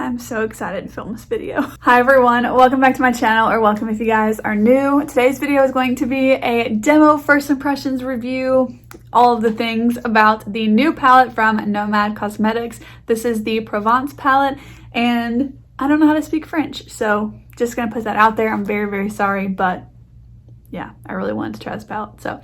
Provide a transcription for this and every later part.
I'm so excited to film this video. Hi everyone, welcome back to my channel, or welcome if you guys are new. Today's video is going to be a demo, first impressions review, all of the things about the new palette from Nomad Cosmetics. This is the Provence palette, and I don't know how to speak French, so just gonna put that out there. I'm very sorry, but yeah, I really wanted to try this palette, so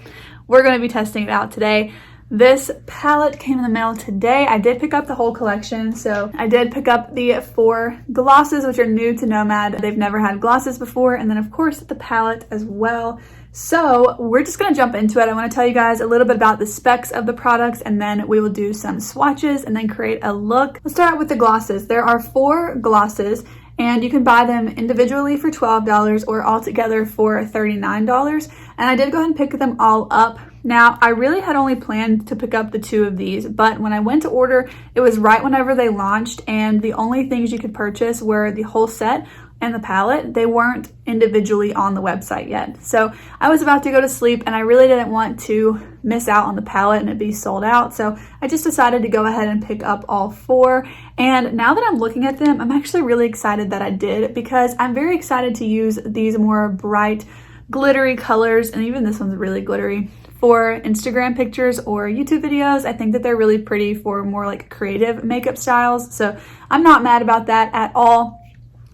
we're gonna be testing it out today. This palette came in the mail today. I did pick up the whole collection. So I did pick up the 4 glosses, which are new to Nomad. They've never had glosses before. And then of course the palette as well. So we're just gonna jump into it. I wanna tell you guys a little bit about the specs of the products, and then we will do some swatches and then create a look. Let's start out with the glosses. There are 4 glosses, and you can buy them individually for $12 or all together for $39. And I did go ahead and pick them all up. Now, I really had only planned to pick up the 2 of these, but when I went to order, it was right whenever they launched, and the only things you could purchase were the whole set and the palette. They weren't individually on the website yet. So I was about to go to sleep, and I really didn't want to miss out on the palette and it be sold out. So I just decided to go ahead and pick up all 4. And now that I'm looking at them, I'm actually really excited that I did, because I'm very excited to use these more bright, glittery colors, and even this one's really glittery, for Instagram pictures or YouTube videos. I think that they're really pretty for more like creative makeup styles. So I'm not mad about that at all.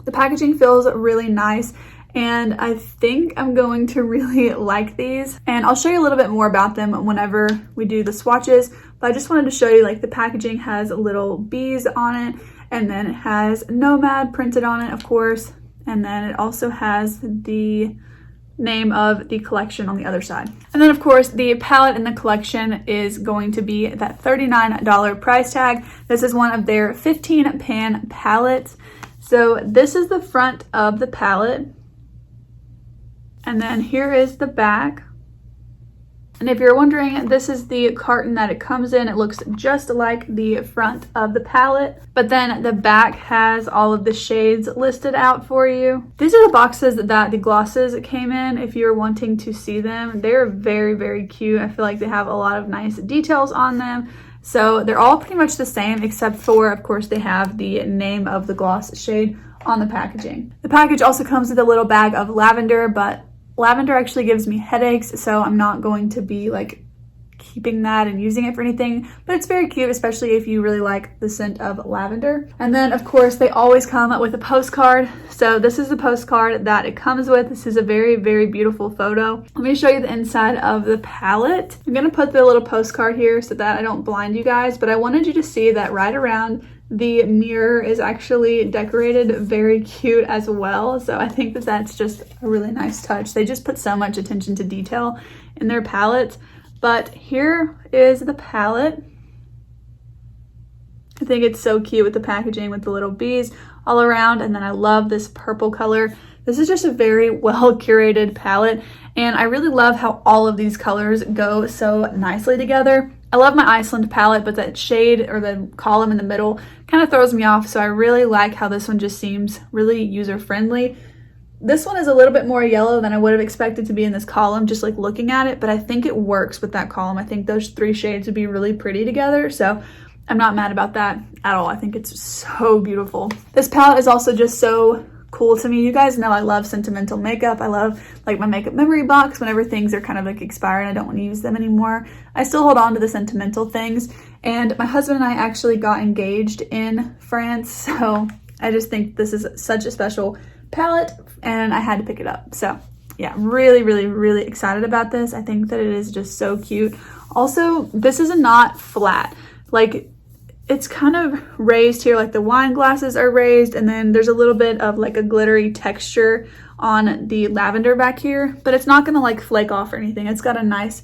The packaging feels really nice, and I think I'm going to really like these. And I'll show you a little bit more about them whenever we do the swatches, but I just wanted to show you, like, the packaging has little bees on it, and then it has Nomad printed on it, of course, and then it also has the name of the collection on the other side. And then of course the palette in the collection is going to be that $39 price tag. This is one of their 15 pan palettes. So this is the front of the palette, and then here is the back. And if you're wondering, this is the carton that it comes in. It looks just like the front of the palette, but then the back has all of the shades listed out for you. These are the boxes that the glosses came in. If you're wanting to see them, they're very cute. I feel like they have a lot of nice details on them. So they're all pretty much the same, except for, of course, they have the name of the gloss shade on the packaging. The package also comes with a little bag of lavender, but lavender actually gives me headaches, so I'm not going to be like keeping that and using it for anything, but it's very cute, especially if you really like the scent of lavender. And then of course they always come with a postcard. So this is the postcard that it comes with. This is a very beautiful photo. Let me show you the inside of the palette. I'm gonna put the little postcard here so that I don't blind you guys, but I wanted you to see that right around the mirror is actually decorated very cute as well. So I think that that's just a really nice touch. They just put so much attention to detail in their palettes. But here is the palette. I think it's so cute with the packaging with the little bees all around. And then I love this purple color. This is just a very well curated palette. And I really love how all of these colors go so nicely together. I love my Iceland palette, but that shade or the column in the middle kind of throws me off. So I really like how this one just seems really user-friendly. This one is a little bit more yellow than I would have expected to be in this column, just like looking at it, but I think it works with that column. I think those 3 shades would be really pretty together. So I'm not mad about that at all. I think it's so beautiful. This palette is also just so cool to me. You guys know I love sentimental makeup. I love like my makeup memory box. Whenever things are kind of like expired and I don't want to use them anymore, I still hold on to the sentimental things. And my husband and I actually got engaged in France, so I just think this is such a special palette and I had to pick it up. So yeah, really excited about this. I think that it is just so cute. Also, this is not flat. Like, it's kind of raised here, like the wine glasses are raised, and then there's a little bit of like a glittery texture on the lavender back here, but it's not gonna like flake off or anything. It's got a nice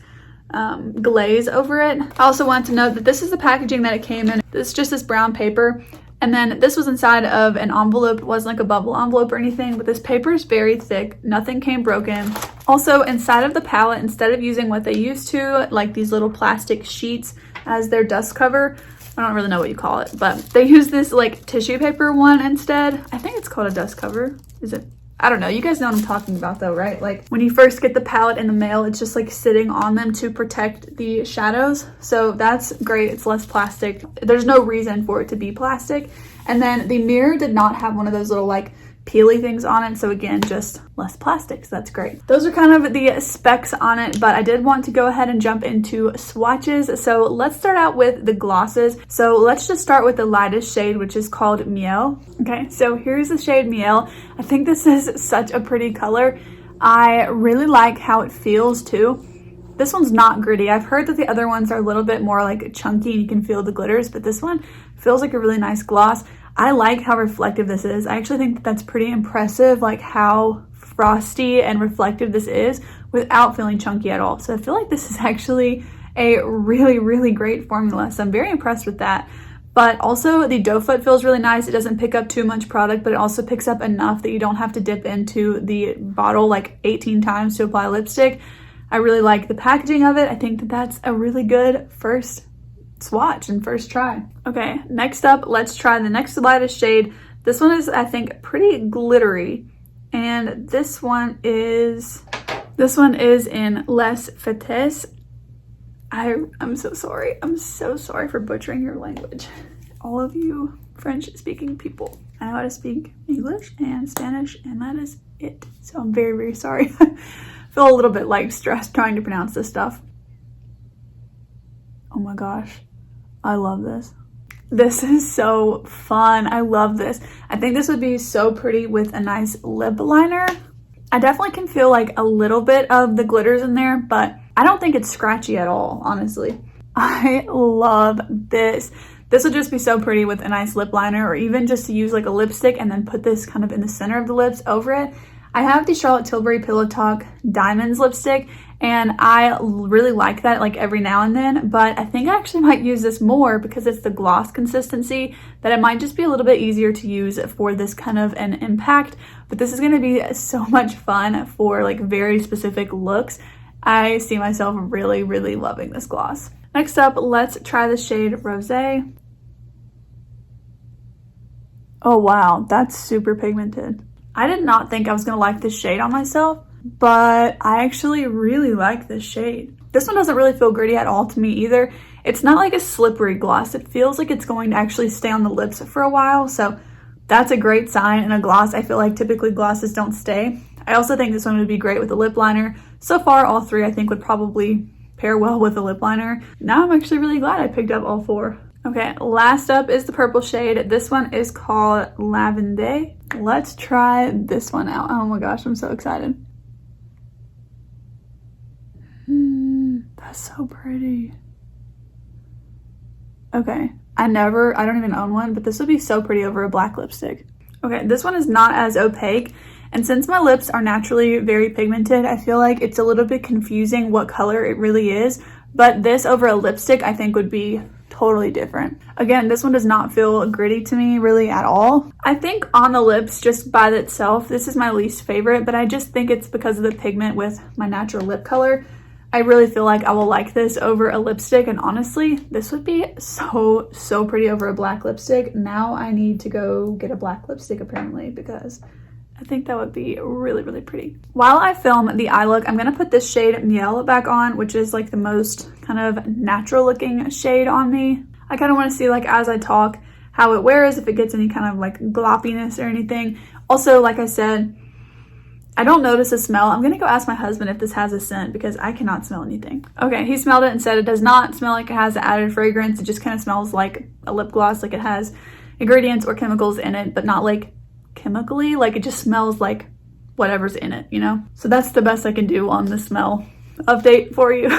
glaze over it. I also want to note that this is the packaging that it came in. It's just this brown paper, and then this was inside of an envelope. It wasn't like a bubble envelope or anything, but this paper is very thick. Nothing came broken. Also, inside of the palette, instead of using what they used to, like these little plastic sheets as their dust cover, I don't really know what you call it, but they use this like tissue paper one instead. I think it's called a dust cover. Is it? I don't know. You guys know what I'm talking about though, right? Like when you first get the palette in the mail, it's just like sitting on them to protect the shadows. So that's great. It's less plastic. There's no reason for it to be plastic. And then the mirror did not have one of those little like peely things on it, so again, just less plastic, so that's great. Those are kind of the specs on it, but I did want to go ahead and jump into swatches. So let's start out with the glosses. So let's just start with the lightest shade, which is called Miel. Okay, so here's the shade Miel. I think this is such a pretty color. I really like how it feels too. This one's not gritty. I've heard that the other ones are a little bit more like chunky and you can feel the glitters, but this one feels like a really nice gloss. I like how reflective this is. I actually think that that's pretty impressive, like how frosty and reflective this is without feeling chunky at all. So I feel like this is actually a really, really great formula. So I'm very impressed with that. But also the doe foot feels really nice. It doesn't pick up too much product, but it also picks up enough that you don't have to dip into the bottle like 18 times to apply lipstick. I really like the packaging of it. I think that that's a really good first swatch and first try. Okay, next up, let's try the next lightest shade. This one is, I think, pretty glittery. And this one is in Les Fêtes. I'm so sorry. I'm so sorry for butchering your language. All of you French-speaking people. I know how to speak English and Spanish, and that is it. So I'm very, very sorry. I feel a little bit like stressed trying to pronounce this stuff. Oh my gosh, I love this. This is so fun. I love this. I think this would be so pretty with a nice lip liner. I definitely can feel like a little bit of the glitters in there, but I don't think it's scratchy at all, honestly. I love this. This would just be so pretty with a nice lip liner, or even just to use like a lipstick and then put this kind of in the center of the lips over it. I have the Charlotte Tilbury Pillow Talk Diamonds lipstick, and I really like that like every now and then, but I think I actually might use this more because it's the gloss consistency that it might just be a little bit easier to use for this kind of an impact. But this is going to be so much fun for like very specific looks. I see myself really, really loving this gloss. Next up, let's try the shade Rosé. Oh wow, that's super pigmented. I did not think I was gonna like this shade on myself, but I actually really like this shade. This one doesn't really feel gritty at all to me either. It's not like a slippery gloss. It feels like it's going to actually stay on the lips for a while, so that's a great sign in a gloss. I feel like typically glosses don't stay. I also think this one would be great with a lip liner. So far, all three I think would probably pair well with a lip liner. Now I'm actually really glad I picked up all four. Okay, last up is the purple shade. This one is called Lavender. Let's try this one out. Oh my gosh, I'm so excited. That's so pretty. Okay, I don't even own one, but this would be so pretty over a black lipstick. Okay, this one is not as opaque, and since my lips are naturally very pigmented, I feel like it's a little bit confusing what color it really is, but this over a lipstick I think would be totally different. Again, this one does not feel gritty to me really at all. I think on the lips just by itself, this is my least favorite, but I just think it's because of the pigment with my natural lip color. I really feel like I will like this over a lipstick, and honestly, this would be so pretty over a black lipstick. Now I need to go get a black lipstick apparently because I think that would be really, really pretty. While I film the eye look, I'm gonna put this shade Miel back on, which is like the most kind of natural looking shade on me. I kind of want to see like as I talk how it wears, if it gets any kind of like gloppiness or anything. Also, like I said, I don't notice a smell. I'm gonna go ask my husband if this has a scent because I cannot smell anything. Okay, he smelled it and said it does not smell like it has added fragrance. It just kind of smells like a lip gloss, like it has ingredients or chemicals in it, but not like chemically, like it just smells like whatever's in it, you know? So that's the best I can do on the smell update for you.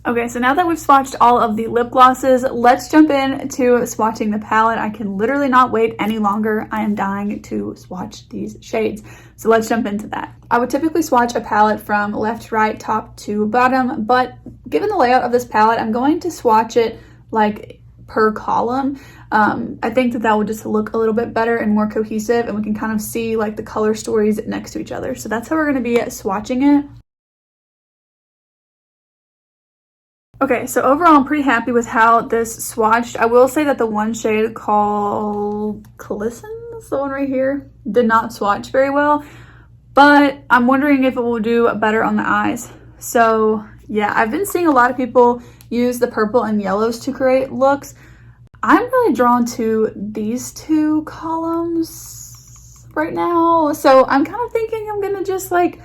Okay, so now that we've swatched all of the lip glosses, let's jump into swatching the palette. I can literally not wait any longer. I am dying to swatch these shades. So let's jump into that. I would typically swatch a palette from left to right, top to bottom, but given the layout of this palette, I'm going to swatch it like per column. I think that will just look a little bit better and more cohesive, and we can kind of see like the color stories next to each other. So that's how we're going to be swatching it. Okay, so overall I'm pretty happy with how this swatched. I will say that the one shade called Glisten, the one right here, did not swatch very well, but I'm wondering if it will do better on the eyes. So yeah, I've been seeing a lot of people use the purple and yellows to create looks. I'm really drawn to these two columns right now. So I'm kind of thinking I'm gonna just like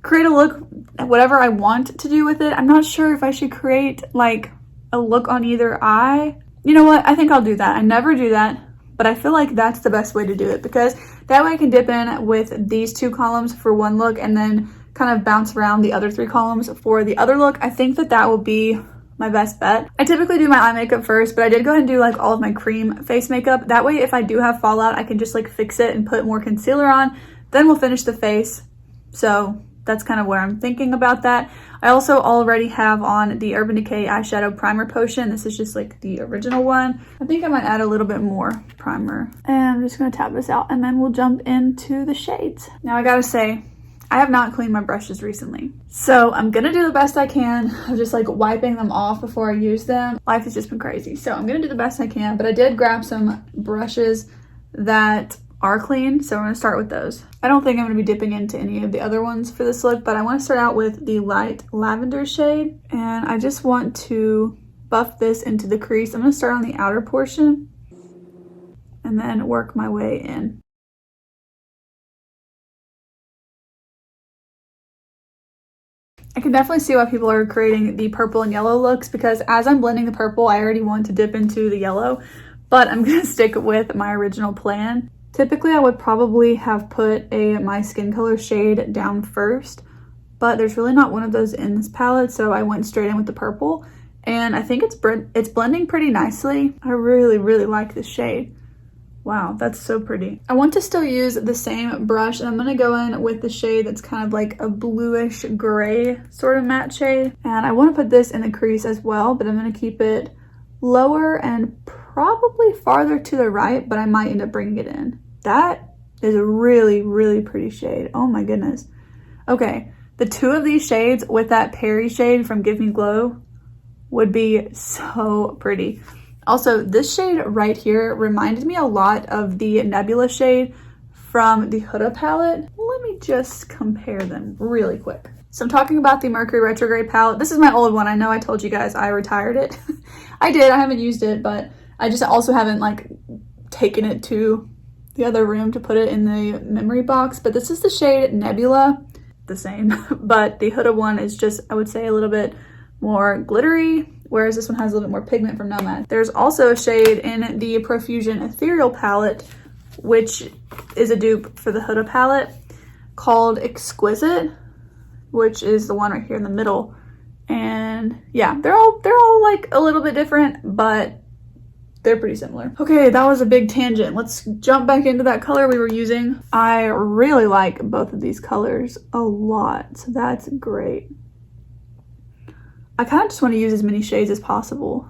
create a look, whatever I want to do with it. I'm not sure if I should create like a look on either eye. You know what? I think I'll do that. I never do that, but I feel like that's the best way to do it because that way I can dip in with these two columns for one look and then kind of bounce around the other three columns for the other look. I think that that will be my best bet. I typically do my eye makeup first, but I did go ahead and do like all of my cream face makeup. That way, if I do have fallout, I can just like fix it and put more concealer on. Then we'll finish the face. So that's kind of where I'm thinking about that. I also already have on the Urban Decay eyeshadow primer potion. This is just like the original one. I think I might add a little bit more primer. And I'm just gonna tap this out and then we'll jump into the shades. Now I gotta say, I have not cleaned my brushes recently. So I'm gonna do the best I can of just like wiping them off before I use them. Life has just been crazy. So I'm gonna do the best I can, but I did grab some brushes that are clean. So I'm gonna start with those. I don't think I'm gonna be dipping into any of the other ones for this look, but I wanna start out with the light lavender shade. And I just want to buff this into the crease. I'm gonna start on the outer portion and then work my way in. I can definitely see why people are creating the purple and yellow looks because as I'm blending the purple, I already want to dip into the yellow, but I'm gonna stick with my original plan. Typically, I would probably have put my skin color shade down first, but there's really not one of those in this palette, so I went straight in with the purple, and I think it's blending pretty nicely. I really, really like this shade. Wow, that's so pretty. I want to still use the same brush, and I'm gonna go in with the shade that's kind of like a bluish gray sort of matte shade. And I wanna put this in the crease as well, but I'm gonna keep it lower and probably farther to the right, but I might end up bringing it in. That is a really, really pretty shade. Oh my goodness. Okay, the two of these shades with that Perry shade from Give Me Glow would be so pretty. Also, this shade right here reminded me a lot of the Nebula shade from the Huda palette. Let me just compare them really quick. So I'm talking about the Mercury Retrograde palette. This is my old one. I know I told you guys I retired it. I did, I haven't used it, but I just also haven't like taken it to the other room to put it in the memory box. But this is the shade Nebula, the same, but the Huda one is just, I would say, a little bit more glittery, whereas this one has a little bit more pigment from Nomad. There's also a shade in the Profusion Ethereal palette, which is a dupe for the Huda palette, called Exquisite, which is the one right here in the middle. And yeah, they're all like a little bit different, but they're pretty similar. Okay, that was a big tangent. Let's jump back into that color we were using. I really like both of these colors a lot, so that's great. I kind of just want to use as many shades as possible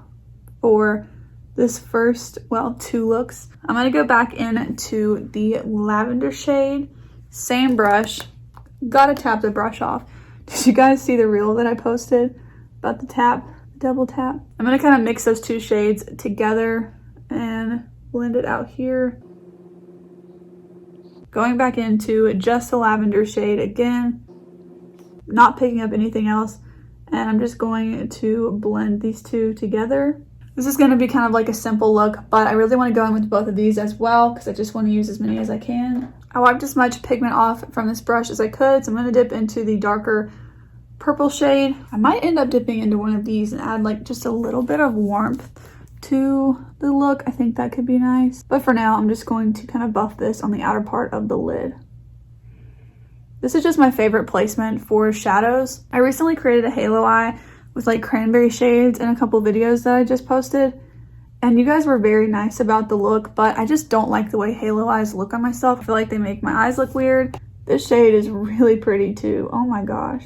for this first, well, two looks. I'm going to go back into the lavender shade, same brush. Gotta tap the brush off. Did you guys see the reel that I posted about the tap, double tap? I'm going to kind of mix those two shades together and blend it out here. Going back into just the lavender shade again, not picking up anything else. And I'm just going to blend these two together. This is going to be kind of like a simple look, but I really want to go in with both of these as well because I just want to use as many as I can. I wiped as much pigment off from this brush as I could, so I'm going to dip into the darker purple shade. I might end up dipping into one of these and add like just a little bit of warmth to the look. I think that could be nice. But for now, I'm just going to kind of buff this on the outer part of the lid. This is just my favorite placement for shadows. I recently created a halo eye with like cranberry shades in a couple videos that I just posted. And you guys were very nice about the look, but I just don't like the way halo eyes look on myself. I feel like they make my eyes look weird. This shade is really pretty too. Oh my gosh.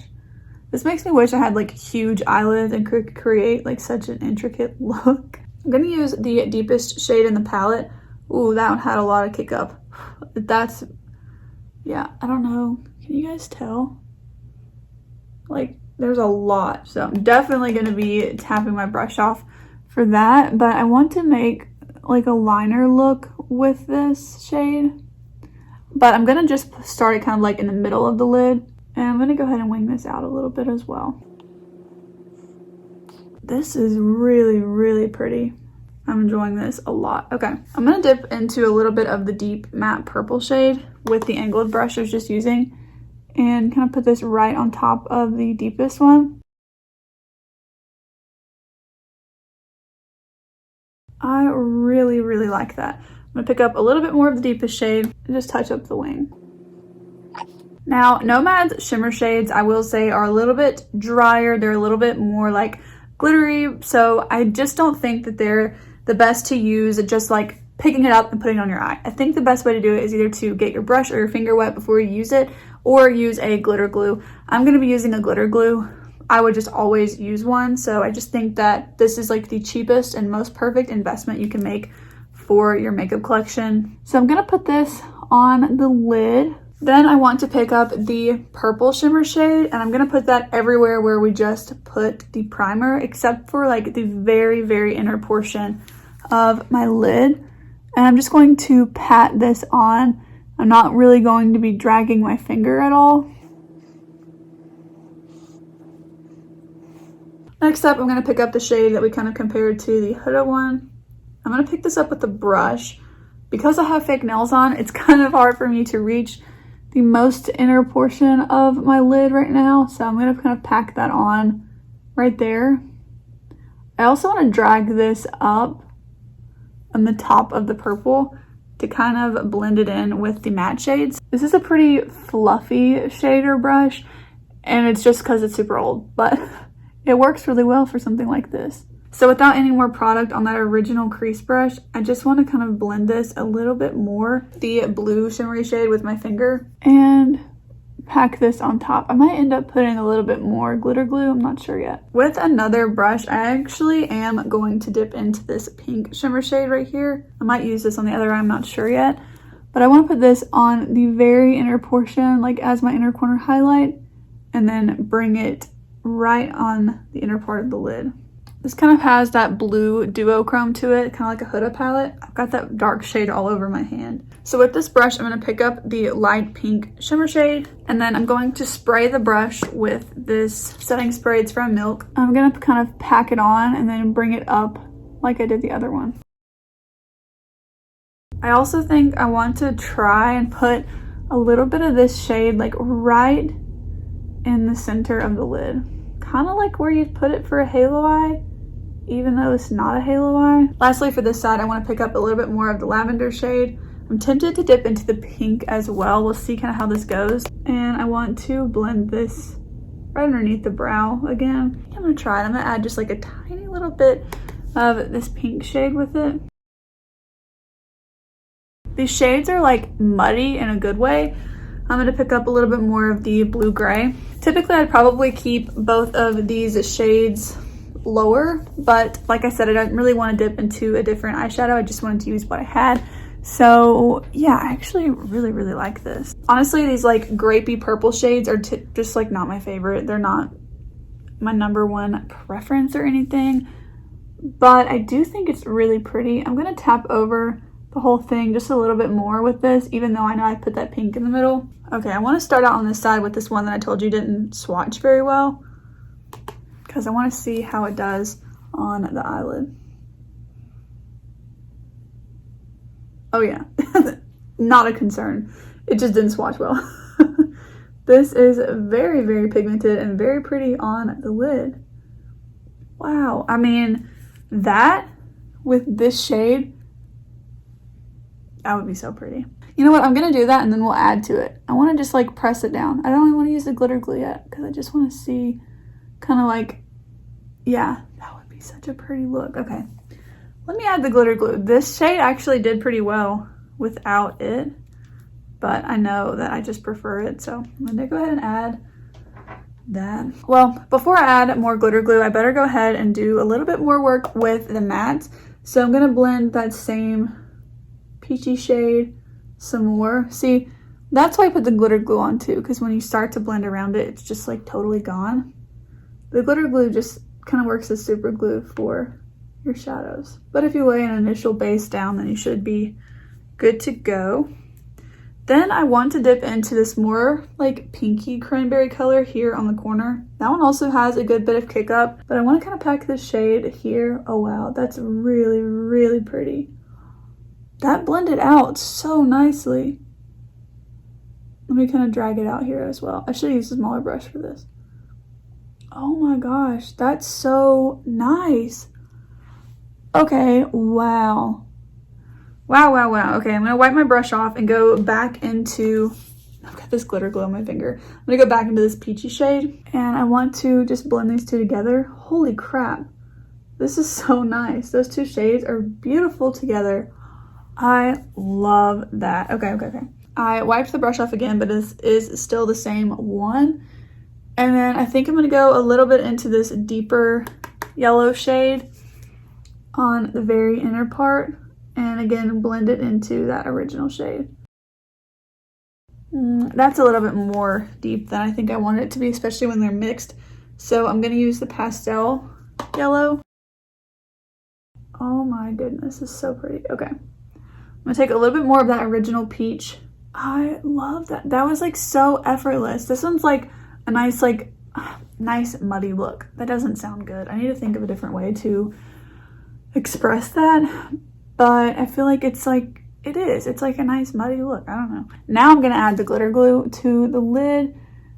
This makes me wish I had like huge eyelids and could create like such an intricate look. I'm gonna use the deepest shade in the palette. Ooh, that one had a lot of kick up. That's, yeah, I don't know. Can you guys tell? Like, there's a lot. So I'm definitely going to be tapping my brush off for that. But I want to make like a liner look with this shade. But I'm going to just start it kind of like in the middle of the lid. And I'm going to go ahead and wing this out a little bit as well. This is really, really pretty. I'm enjoying this a lot. Okay, I'm gonna dip into a little bit of the deep matte purple shade with the angled brush I was just using and kind of put this right on top of the deepest one. I really, really like that. I'm gonna pick up a little bit more of the deepest shade and just touch up the wing. Now, Nomad's shimmer shades, I will say, are a little bit drier. They're a little bit more like glittery, so I just don't think that they're the best to use just like picking it up and putting it on your eye. I think the best way to do it is either to get your brush or your finger wet before you use it, or use a glitter glue. I'm gonna be using a glitter glue. I would just always use one, so I just think that this is like the cheapest and most perfect investment you can make for your makeup collection. So I'm gonna put this on the lid. Then I want to pick up the purple shimmer shade, and I'm gonna put that everywhere where we just put the primer, except for like the very, very inner portion of my lid. And I'm just going to pat this on. I'm not really going to be dragging my finger at all. Next up, I'm gonna pick up the shade that we kind of compared to the Huda one. I'm gonna pick this up with the brush. Because I have fake nails on, it's kind of hard for me to reach the most inner portion of my lid right now, so I'm gonna kind of pack that on right there. I also want to drag this up on the top of the purple to kind of blend it in with the matte shades. This is a pretty fluffy shader brush, and it's just because it's super old, but it works really well for something like this. So without any more product on that original crease brush, I just want to kind of blend this a little bit more, the blue shimmery shade, with my finger and pack this on top. I might end up putting a little bit more glitter glue, I'm not sure yet. With another brush, I actually am going to dip into this pink shimmer shade right here. I might use this on the other eye, I'm not sure yet. But I want to put this on the very inner portion, like as my inner corner highlight, and then bring it right on the inner part of the lid. This kind of has that blue duochrome to it, kind of like a Huda palette. I've got that dark shade all over my hand. So with this brush, I'm going to pick up the light pink shimmer shade, and then I'm going to spray the brush with this setting spray. It's from Milk. I'm going to kind of pack it on and then bring it up like I did the other one. I also think I want to try and put a little bit of this shade like right in the center of the lid. Kind of like where you'd put it for a halo eye, even though it's not a halo eye. Lastly, for this side, I want to pick up a little bit more of the lavender shade. I'm tempted to dip into the pink as well. We'll see kind of how this goes. And I want to blend this right underneath the brow again. I'm going to try it. I'm going to add just like a tiny little bit of this pink shade with it. These shades are like muddy in a good way. I'm going to pick up a little bit more of the blue gray. Typically, I'd probably keep both of these shades lower, but like I said, I don't really want to dip into a different eyeshadow. I just wanted to use what I had. So yeah, I actually really like this. Honestly, these like grapey purple shades are just like not my favorite. They're not my number one preference or anything, but I do think it's really pretty. I'm going to tap over the whole thing just a little bit more with this, even though I know I put that pink in the middle. Okay, I want to start out on this side with this one that I told you didn't swatch very well, because I want to see how it does on the eyelid. Oh yeah, not a concern. It just didn't swatch well. This is very pigmented and very pretty on the lid. Wow, I mean, that with this shade, that would be so pretty. You know what, I'm gonna do that and then we'll add to it. I wanna just like press it down. I don't even wanna use the glitter glue yet because I just wanna see kind of like, yeah, that would be such a pretty look. Okay, let me add the glitter glue. This shade actually did pretty well without it, but I know that I just prefer it. So I'm gonna go ahead and add that. Well, before I add more glitter glue, I better go ahead and do a little bit more work with the matte. So I'm gonna blend that same peachy shade some more. See, that's why I put the glitter glue on too, because when you start to blend around it, it's just like totally gone. The glitter glue just kind of works as super glue for your shadows. But if you lay an initial base down, then you should be good to go. Then I want to dip into this more like pinky cranberry color here on the corner. That one also has a good bit of kick up, but I want to kind of pack this shade here. Oh wow, that's really, really pretty. That blended out so nicely. Let me kind of drag it out here as well. I should use a smaller brush for this. Oh my gosh, that's so nice. Okay, wow. Wow, wow, wow. Okay, I'm gonna wipe my brush off and go back into, I've got this glitter glue on my finger. I'm gonna go back into this peachy shade and I want to just blend these two together. Holy crap. This is so nice. Those two shades are beautiful together. I love that. Okay. I wiped the brush off again, but this is still the same one. And then I think I'm gonna go a little bit into this deeper yellow shade on the very inner part. And again, blend it into that original shade. That's a little bit more deep than I think I want it to be, especially when they're mixed. So I'm gonna use the pastel yellow. Oh my goodness, this is so pretty. Okay, I'm gonna take a little bit more of that original peach. I love that. That was like so effortless. This one's like a nice, nice muddy look. That doesn't sound good. I need to think of a different way to express that. But I feel like it's like, it is. It's like a nice muddy look. I don't know. Now I'm going to add the glitter glue to the lid.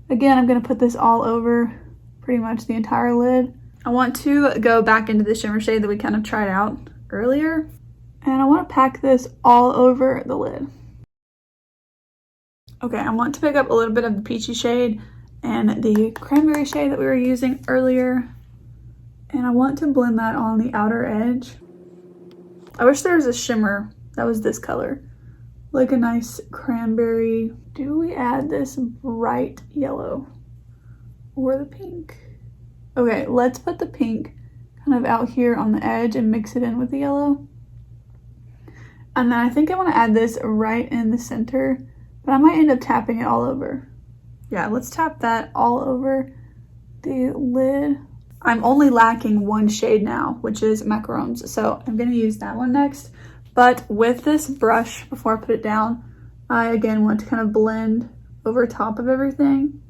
Again, I'm going to put this all over pretty much the entire lid. I want to go back into the shimmer shade that we kind of tried out earlier. And I want to pack this all over the lid. Okay, I want to pick up a little bit of the peachy shade and the cranberry shade that we were using earlier. And I want to blend that on the outer edge. I wish there was a shimmer that was this color, like a nice cranberry. Do we add this bright yellow or the pink? Okay, let's put the pink kind of out here on the edge and mix it in with the yellow. And then I think I want to add this right in the center, but I might end up tapping it all over. Yeah, let's tap that all over the lid. I'm only lacking one shade now, which is Macarons, so I'm going to use that one next. But with this brush, before I put it down, I again want to kind of blend over top of everything.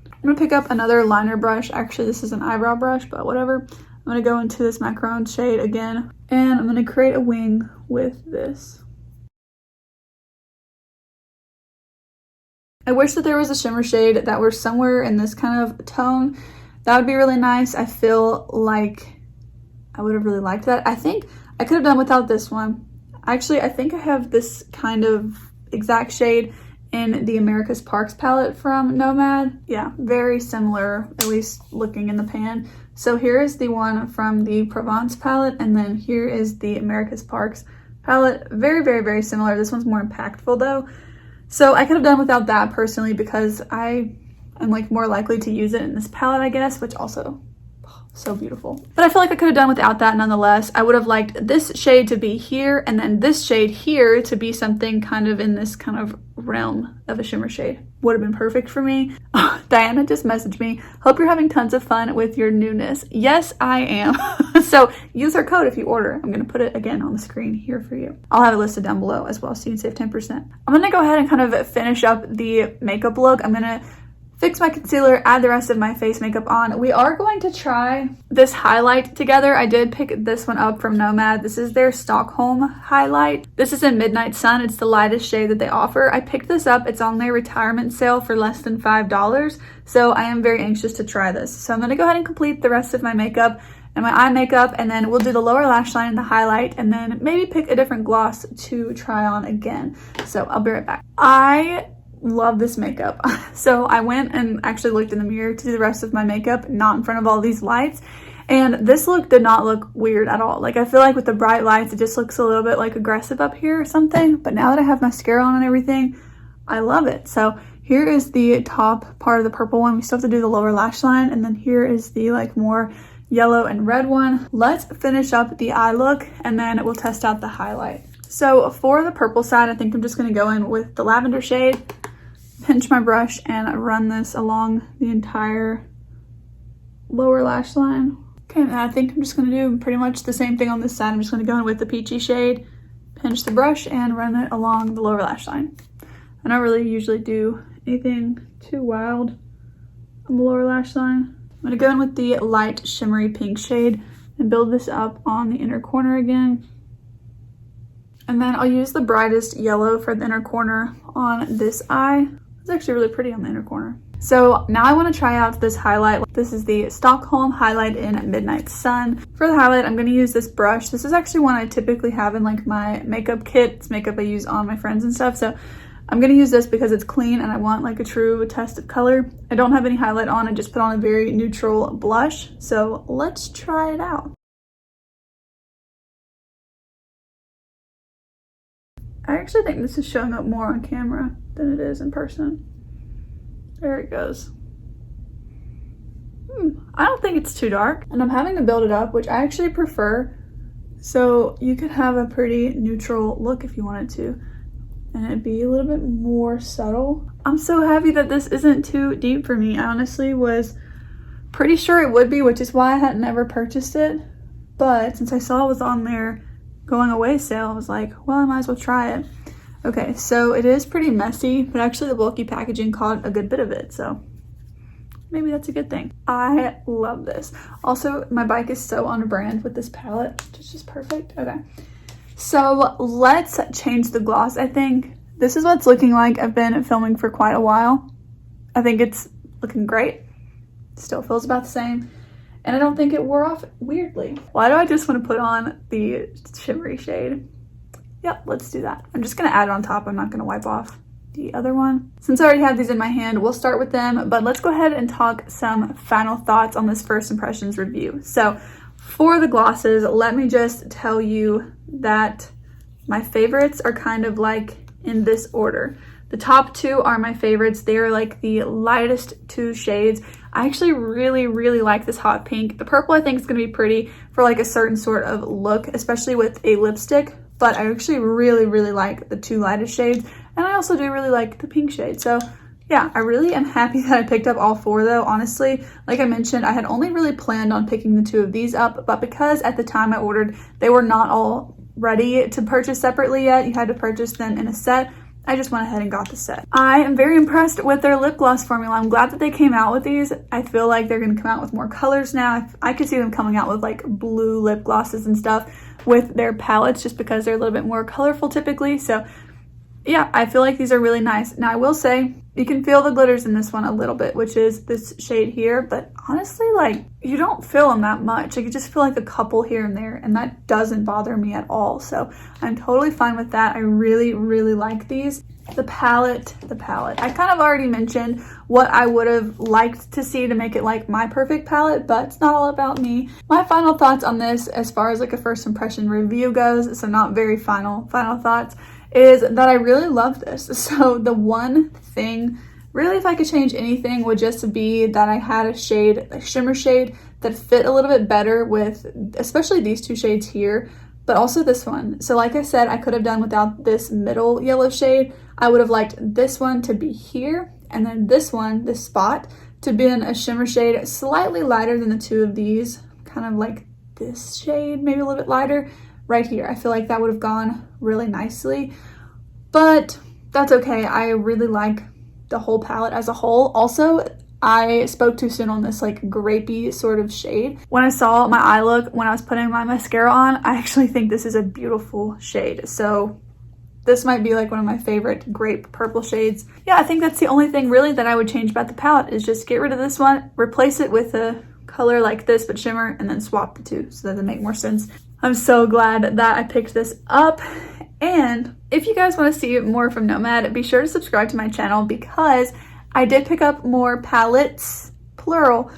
I'm going to pick up another liner brush. Actually, this is an eyebrow brush, but whatever. I'm going to go into this Macaron shade again, and I'm going to create a wing with this. I wish that there was a shimmer shade that were somewhere in this kind of tone. That would be really nice. I feel like I would have really liked that. I think I could have done without this one. Actually, I think I have this kind of exact shade in the America's Parks palette from Nomad. Yeah, very similar, at least looking in the pan. So here is the one from the Provence palette, and then here is the America's Parks palette. Very, very, very similar. This one's more impactful though. So I could have done without that personally because I'm like more likely to use it in this palette, I guess, which also so beautiful. But I feel like I could have done without that nonetheless. I would have liked this shade to be here and then this shade here to be something kind of in this kind of realm of a shimmer shade. Would have been perfect for me. Oh, Diana just messaged me. Hope you're having tons of fun with your newness. Yes, I am. So use our code if you order. I'm going to put it again on the screen here for you. I'll have it listed down below as well so you can save 10%. I'm going to go ahead and kind of finish up the makeup look. I'm going to fix my concealer, add the rest of my face makeup on. We are going to try this highlight together. I did pick this one up from Nomad. This is their Stockholm highlight. This is in Midnight Sun. It's the lightest shade that they offer. I picked this up. It's on their retirement sale for less than $5. So I am very anxious to try this. So I'm going to go ahead and complete the rest of my makeup and my eye makeup, and then we'll do the lower lash line and the highlight, and then maybe pick a different gloss to try on again. So I'll be right back. I love this makeup. So I went and actually looked in the mirror to do the rest of my makeup, not in front of all these lights, and this look did not look weird at all. Like I feel like with the bright lights it just looks a little bit like aggressive up here or something, but now that I have mascara on and everything, I love it. So here is the top part of the purple one. We still have to do the lower lash line, and then here is the like more yellow and red one. Let's finish up the eye look and then we'll test out the highlight. So for the purple side, I think I'm just going to go in with the lavender shade, pinch my brush and run this along the entire lower lash line. Okay, and I think I'm just going to do pretty much the same thing on this side. I'm just going to go in with the peachy shade, pinch the brush and run it along the lower lash line. I don't really usually do anything too wild on the lower lash line. I'm gonna go in with the light shimmery pink shade and build this up on the inner corner again. And then I'll use the brightest yellow for the inner corner on this eye. It's actually really pretty on the inner corner. So now I want to try out this highlight. This is the Stockholm Highlight in Midnight Sun. For the highlight, I'm going to use this brush. This is actually one I typically have in like my makeup kit. It's makeup I use on my friends and stuff. So I'm going to use this because it's clean and I want like a true test of color. I don't have any highlight on. I just put on a very neutral blush. So let's try it out. I actually think this is showing up more on camera than it is in person. There it goes. I don't think it's too dark. And I'm having to build it up, which I actually prefer. So you could have a pretty neutral look if you wanted to. And it'd be a little bit more subtle. I'm so happy that this isn't too deep for me. I honestly was pretty sure it would be, which is why I had never purchased it. But since I saw it was on their going away sale, I was like, well, I might as well try it. Okay, so it is pretty messy, but actually the bulky packaging caught a good bit of it, so maybe that's a good thing. I love this. Also, my bike is so on brand with this palette. It's just perfect. Okay, so let's change the gloss. I think this is what it's looking like. I've been filming for quite a while. I think it's looking great. Still feels about the same. And I don't think it wore off weirdly. Why do I just want to put on the shimmery shade? Yep, let's do that. I'm just gonna add it on top. I'm not gonna wipe off the other one. Since I already have these in my hand, we'll start with them, but let's go ahead and talk some final thoughts on this first impressions review. So for the glosses, let me just tell you that my favorites are kind of like in this order. The top two are my favorites. They are like the lightest two shades. I actually really like this hot pink. The purple I think is gonna be pretty for like a certain sort of look, especially with a lipstick, but I actually really like the two lightest shades. And I also do really like the pink shade. So yeah, I really am happy that I picked up all four though. Honestly, like I mentioned, I had only really planned on picking the two of these up, but because at the time I ordered, they were not all ready to purchase separately yet. You had to purchase them in a set. I just went ahead and got the set. I am very impressed with their lip gloss formula. I'm glad that they came out with these. I feel like they're gonna come out with more colors now. I could see them coming out with like blue lip glosses and stuff with their palettes just because they're a little bit more colorful typically. So yeah, I feel like these are really nice. Now I will say, you can feel the glitters in this one a little bit, which is this shade here, but honestly, like, you don't feel them that much. Like, you just feel like a couple here and there, and that doesn't bother me at all. So I'm totally fine with that. I really like these. The palette. I kind of already mentioned what I would have liked to see to make it like my perfect palette, but it's not all about me. My final thoughts on this, as far as like a first impression review goes, so not very final thoughts, is that I really love this. So the one thing, really if I could change anything, would just be that I had a shade, a shimmer shade, that fit a little bit better with, especially these two shades here, but also this one. So like I said, I could have done without this middle yellow shade. I would have liked this one to be here, and then this one, this spot, to be in a shimmer shade slightly lighter than the two of these, kind of like this shade, maybe a little bit lighter. Right here, I feel like that would have gone really nicely, but that's okay. I really like the whole palette as a whole. Also, I spoke too soon on this like grapey sort of shade. When I saw my eye look when I was putting my mascara on, I actually think this is a beautiful shade. So this might be like one of my favorite grape purple shades. Yeah, I think that's the only thing really that I would change about the palette, is just get rid of this one, replace it with a color like this but shimmer, and then swap the two so that they make more sense. I'm so glad that I picked this up. And if you guys want to see more from Nomad, be sure to subscribe to my channel, because I did pick up more palettes, plural,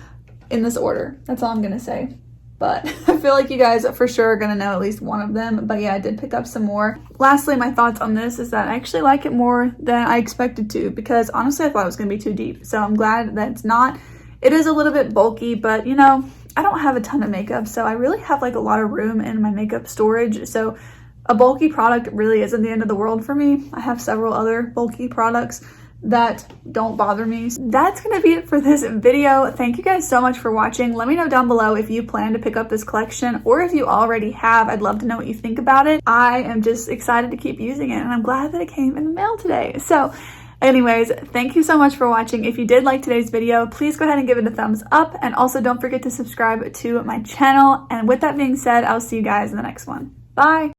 in this order. That's all I'm gonna say. But I feel like you guys for sure are gonna know at least one of them. But yeah, I did pick up some more. Lastly, my thoughts on this is that I actually like it more than I expected to, because honestly I thought it was gonna be too deep. So I'm glad that it's not. It is a little bit bulky, but you know, I don't have a ton of makeup, so I really have like a lot of room in my makeup storage. So a bulky product really isn't the end of the world for me. I have several other bulky products that don't bother me. That's gonna be it for this video. Thank you guys so much for watching. Let me know down below if you plan to pick up this collection, or if you already have. I'd love to know what you think about it. I am just excited to keep using it, and I'm glad that it came in the mail today. So Anyways, thank you so much for watching. If you did like today's video, please go ahead and give it a thumbs up, and also don't forget to subscribe to my channel. And with that being said, I'll see you guys in the next one. Bye!